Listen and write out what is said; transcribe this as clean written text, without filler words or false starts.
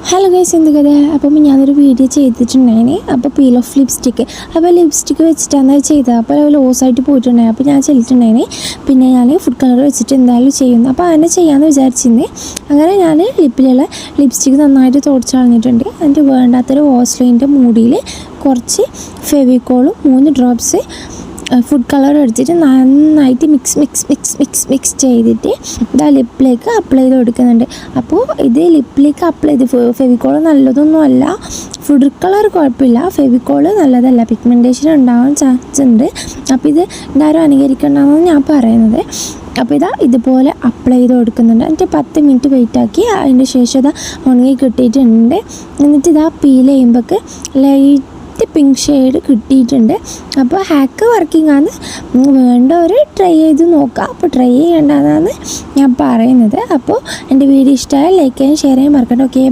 Hello guys, എന്ത് കഥ? അപ്പം ഞാനൊരു വീഡിയോ ചെയ്തിട്ടുണ്ടായിന്. അപ്പോൾ പീൽ ഓഫ് ലിപ്സ്റ്റിക്ക്, അപ്പോൾ ലിപ്സ്റ്റിക്ക് വെച്ചിട്ടാണ് ചെയ്തത്. അപ്പോൾ ലോസായിട്ട് പോയിട്ടുണ്ടായി. അപ്പോൾ ഞാൻ ചെയ്തിട്ടുണ്ടായിന്. പിന്നെ ഞാൻ ഫുഡ് കളർ വെച്ചിട്ട് എന്തായാലും ചെയ്യുന്നു. അപ്പോൾ അങ്ങനെ ചെയ്യാമെന്ന് വിചാരിച്ചിരുന്നേ. അങ്ങനെ ഞാൻ ലിപ്പിലുള്ള ലിപ്സ്റ്റിക്ക് നന്നായിട്ട് തുടച്ച് കളഞ്ഞിട്ടുണ്ട്. എന്നിട്ട് വേണ്ടാത്തൊരു വാസ്ലിൻ്റെ മൂടിയിൽ കുറച്ച് ഫെവിക്കോളും 3 ഡ്രോപ്സ് ഫുഡ് കളർ എടുത്തിട്ട് നന്നായിട്ട് മിക്സ് ചെയ്തിട്ട് ഇതാ ലിപ്പിലേക്ക് അപ്ലൈ ചെയ്ത് കൊടുക്കുന്നുണ്ട്. അപ്പോൾ ഇത് ലിപ്പിലേക്ക് അപ്ലൈ ചെയ്ത് ഫെവിക്കോൾ നല്ലതൊന്നും അല്ല, ഫുഡ് കളർ കുഴപ്പമില്ല, ഫെവിക്കോൾ നല്ലതല്ല, പിഗ്മെൻറ്റേഷൻ ഉണ്ടാവാൻ ചാൻസ് ഉണ്ട്. അപ്പോൾ ഇത് എന്തായാലും അനുകരിക്കണമെന്നാണ് ഞാൻ പറയുന്നത്. അപ്പോൾ ഇതുപോലെ അപ്ലൈ ചെയ്ത് കൊടുക്കുന്നുണ്ട്. എന്നിട്ട് 10 മിനിറ്റ് വെയിറ്റ് ആക്കി അതിൻ്റെ ശേഷം ഉണങ്ങി കിട്ടിയിട്ടുണ്ട്. എന്നിട്ട് പീൽ ചെയ്യുമ്പോഴേക്ക് ലൈറ്റ് പിങ്ക് ഷെയ്ഡ് കിട്ടിയിട്ടുണ്ട്. അപ്പോൾ ഹാക്ക് വർക്കിംഗ് ആണ്, വേണ്ടവർ ട്രൈ ചെയ്ത് നോക്കുക. അപ്പോൾ ട്രൈ ചെയ്യേണ്ടതാണ് ഞാൻ പറയുന്നത്. അപ്പോൾ എൻ്റെ വീഡിയോ ഇഷ്ടമായാൽ ലൈക്ക് ചെയ്യാൻ ഷെയർ ചെയ്യാൻ മറക്കണ്ട. ഓക്കെ.